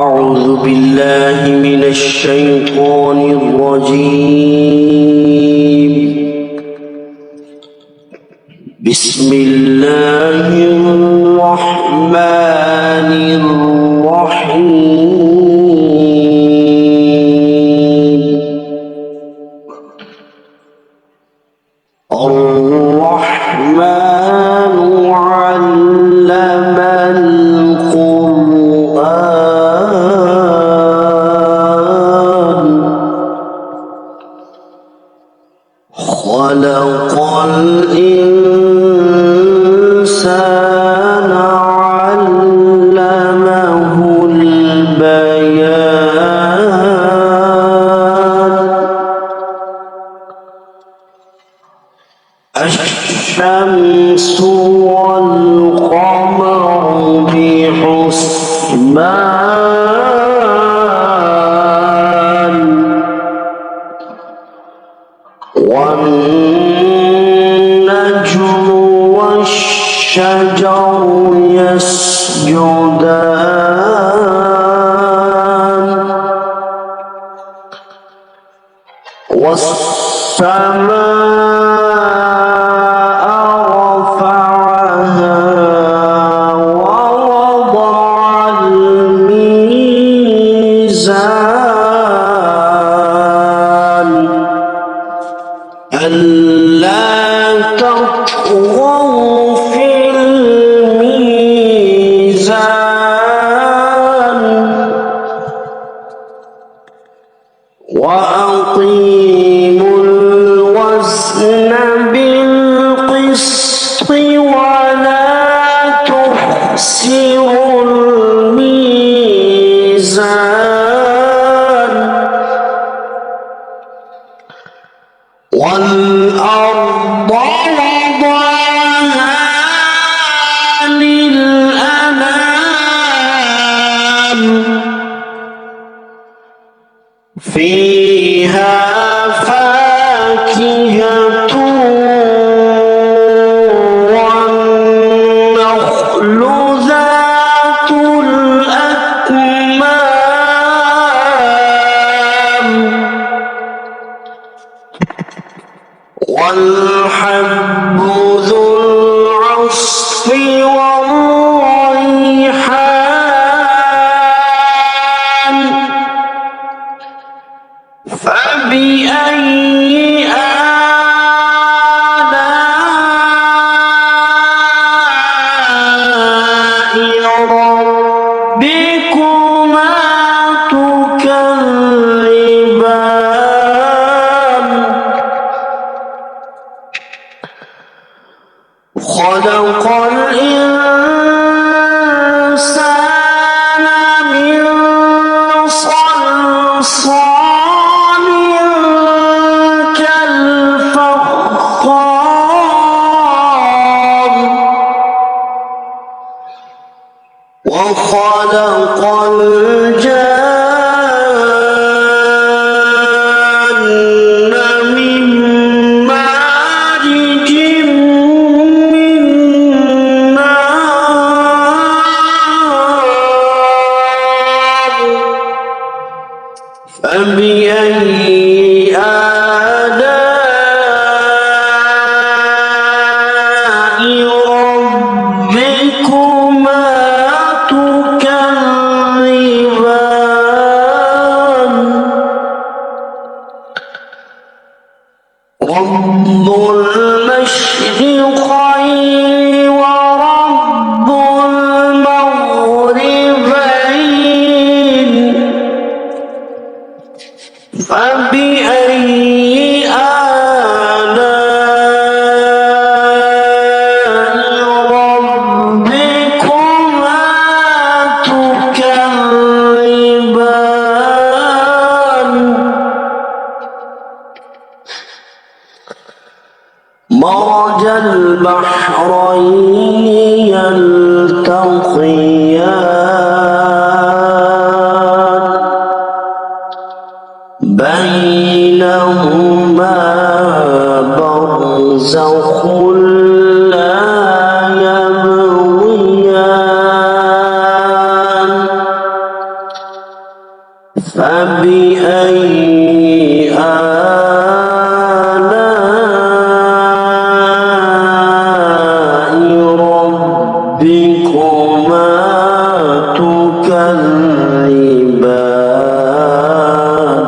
أعوذ بالله من الشيطان الرجيم. بسم الله الرحمن الرحيم. الرحمن علم القرآن خلق الإنسان علمه البيان. الشمس والقمر بحسبان والنجم والشجر يسجدان والسماء رفعها ووضع الميزان ألا تطغوا في الميزان وأقيموا الوزن بالقسط ولا تخسروا الميزان والأرض وضعها للأنام فيها فاكهة والنخل ذات الأكمام والحب ذو العصف والريحان فبأي آلاء ربكما تكذبان خلق الإنسان من صلصال كالفخار وخلق الجان من مارج من نار فبأي آلاء ربكما تكذبان رب المشرقين ورب المغربين فبأي آلاء ربكما تكذبان مرج البحرين يلتقيان بينهما برزخ لا يبغيان فبأي آلاء ربكما تكذبان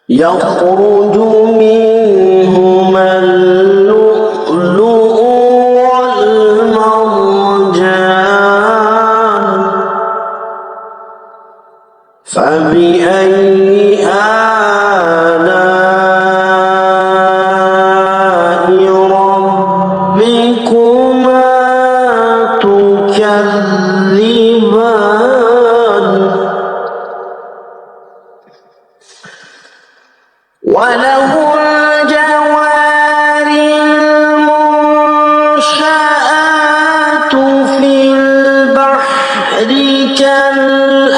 يخرج منهما اللؤلؤ والمرجان فبأي آلاء ربكما تكذبان وله الجوار المنشآت في البحر كالأعلام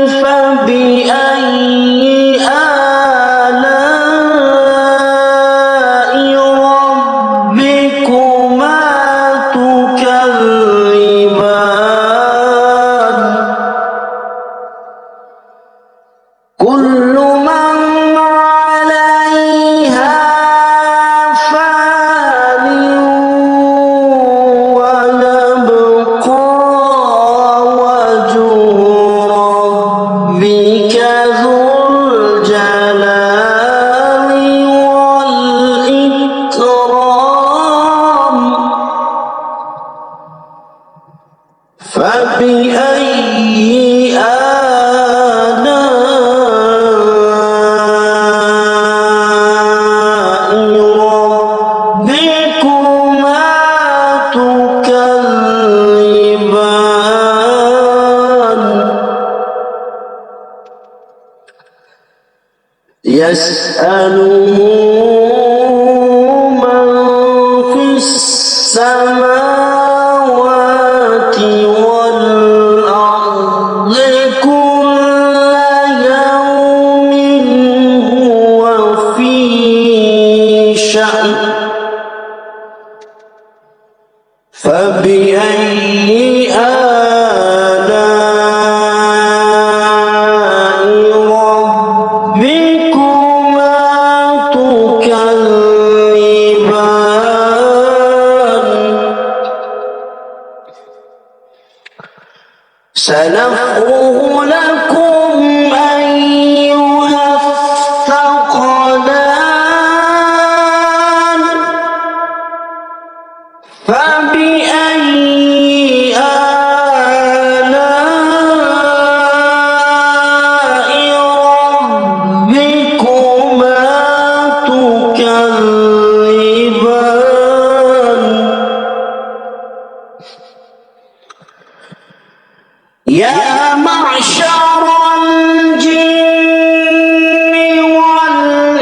فبأي آلاء ربكما تكذبان كل من عليها فان ويبقى وجه ربك ذو الجلال والإكرام فبأي يسأله من في السماوات والأرض كل يوم هو في شأن فبأي آلاء ربكما تكذبان سنفرغ لكم أيها الثقلان فبأي آلاء ربكما تكذبان يا معشر الجن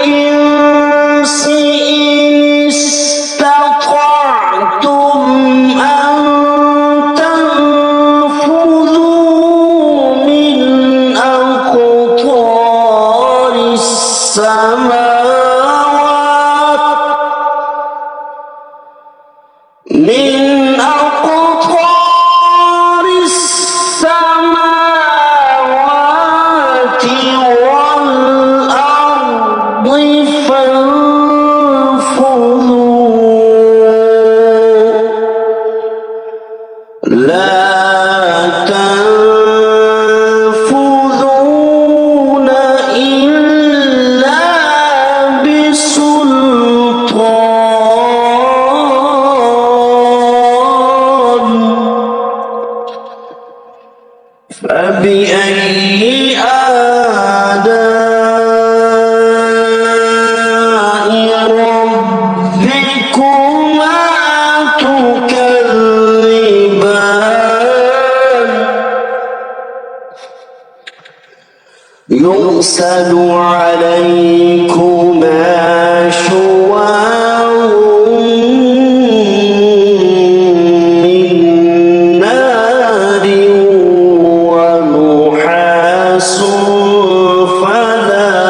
والإنس إن استطعتم أن تنفذوا من أقطار السماوات والأرض فانفذوا لا تنفذون إلا بسلطان فبأي آلاء ربكما تكذبان يرسل عليكما شواظ من نار ونحاس فلا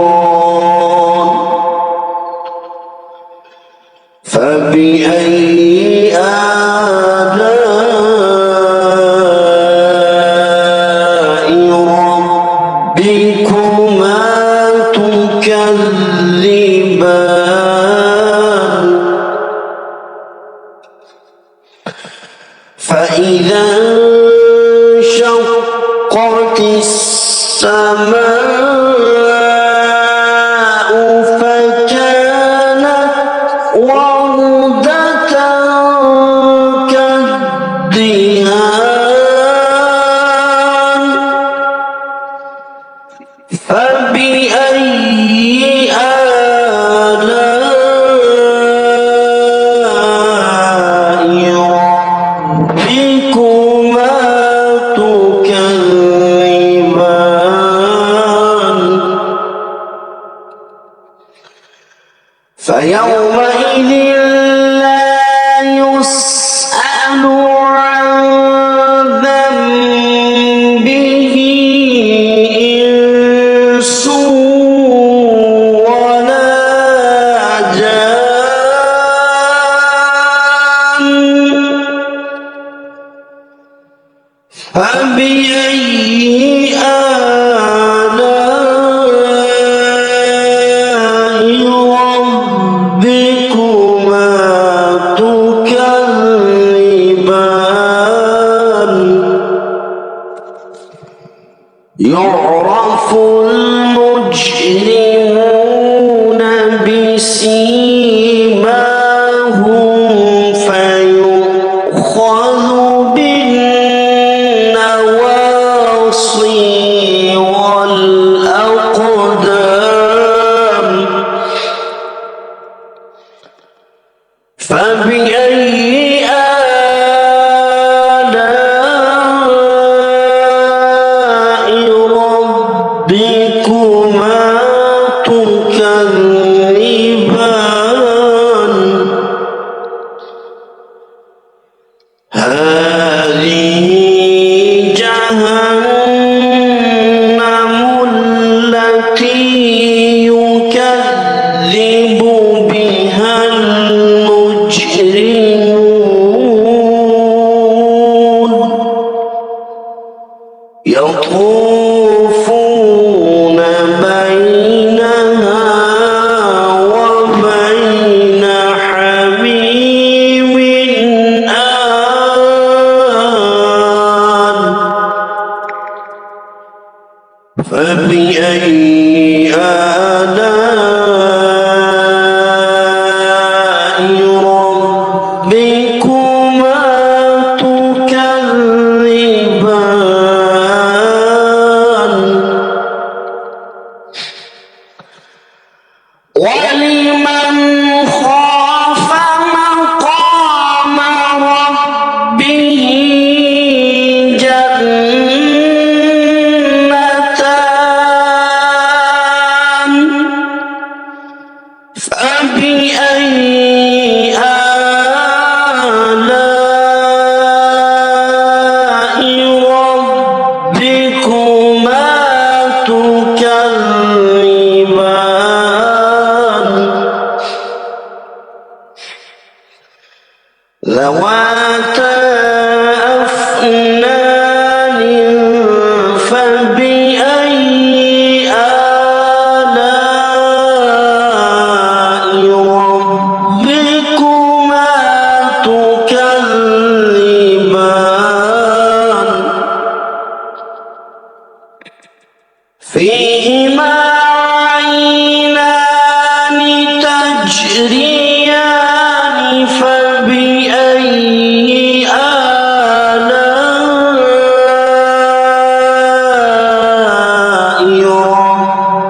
تنتصران فبأي فإذا انشقت السماء فكانت وردة كالدهان فبأي آلاء ربكما تكذبان فيومئذ لا يسأل عن ذنبه إنس ولا جان فبأي آلاء ربكما تكذبان يعرف المجرمون بسيماهم فيؤخذ بالنواصي والأقدام فبأي آلاء ربكما تكذبان هذه جهنم التي يكذب بها المجرمون يطوفون بينها وبين حميم آن فبأي آلاء ربكما تكذبان ولمن خاف مقام ربه جنتان فبأي آلاء ربكما تكذبان ذواتا أفنان فبأي آلاء ربكما تكذبان فيهما عينان تجريان فبأي آلاء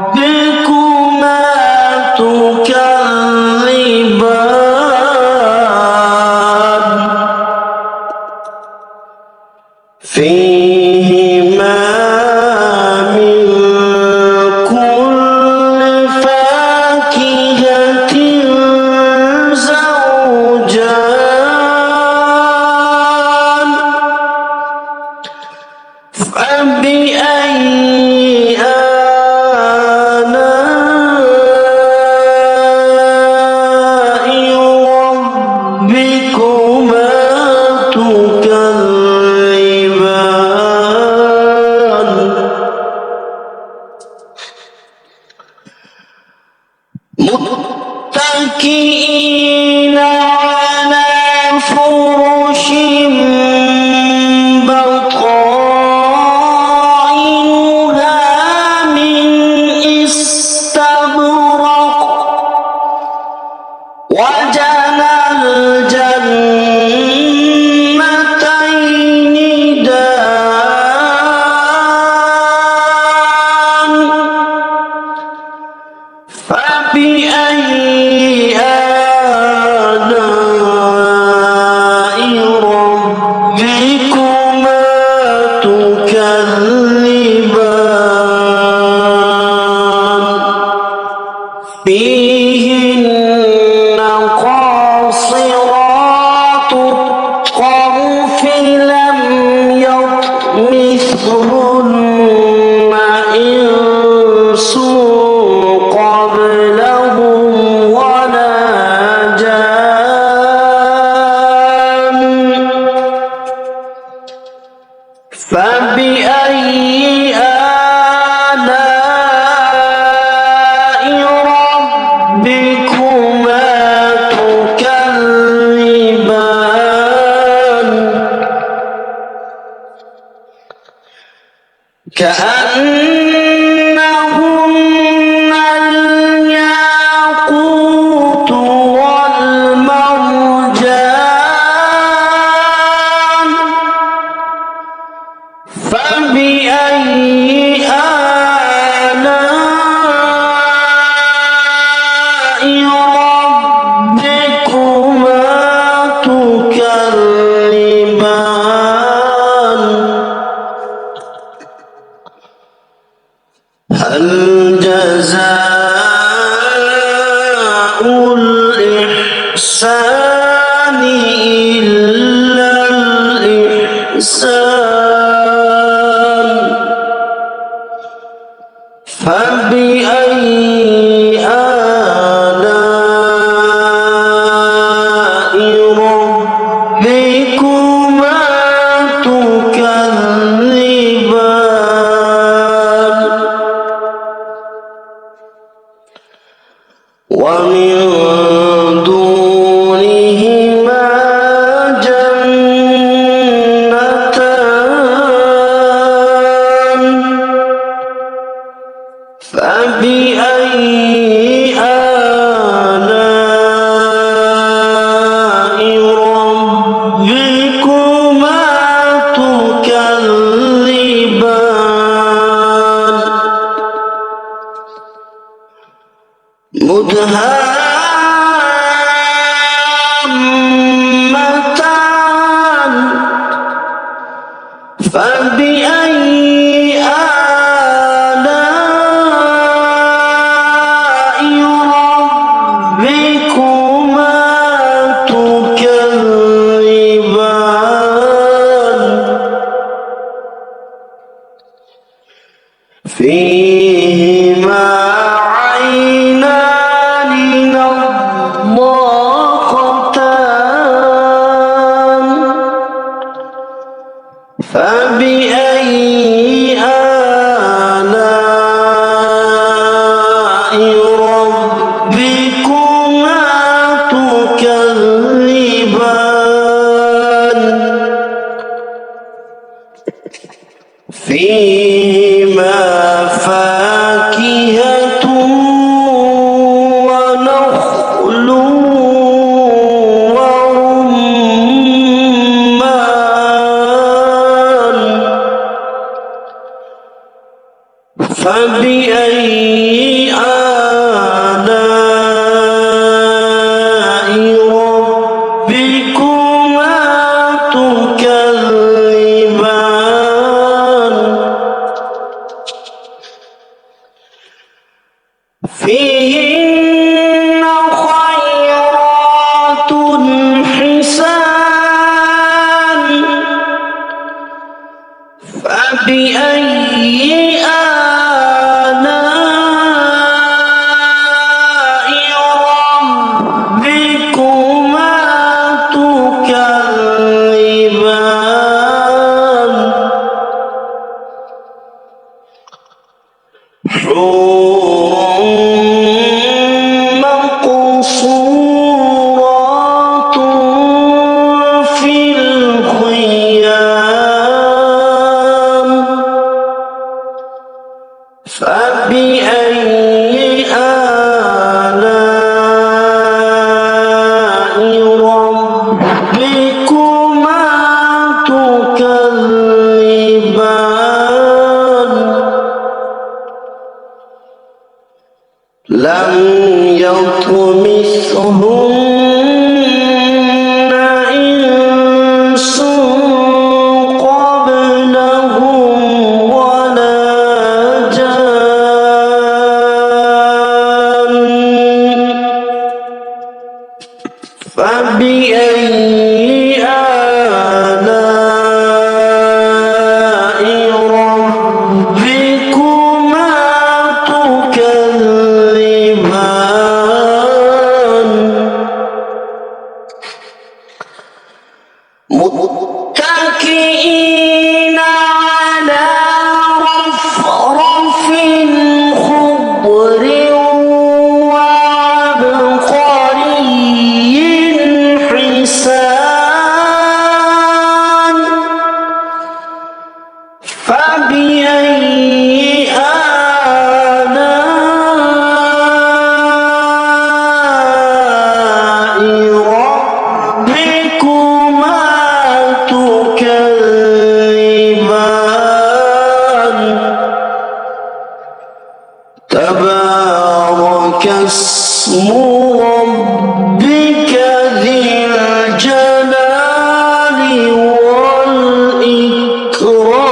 ربكما تكذبان فيهما من كل فاكهة زوجان فبأي آلاء ربكما تكذبان متكئين على فرش كأنهن الياقوت والمرجان فبأي آلاء ربكما تكذبان هل جزاء الإحسان إلا الإحسان فبأي آلاء ربكما تكذبان ومن دونهما جنتان فبأي آلاء ربكما تكذبان مدهامتان فبأي آلاء ربكما تكذبان فيهما عينان نضاختان فبأي آلاء ربكما تكذبان فيهما فاكهة ونخل ورمان فبأي آلاء ربكما تكذبان فيهن خيرات حسان فبأي آلاء ربكما تكذبان حور مقصورات في الخيام فبأي آلاء ربكما تكذبان لم يطمثهن إنس قبلهم ولا جان فبأي آلاء ربكما تكذبان متكئين على رفرف خضر وعبقري حسان فبأي صراط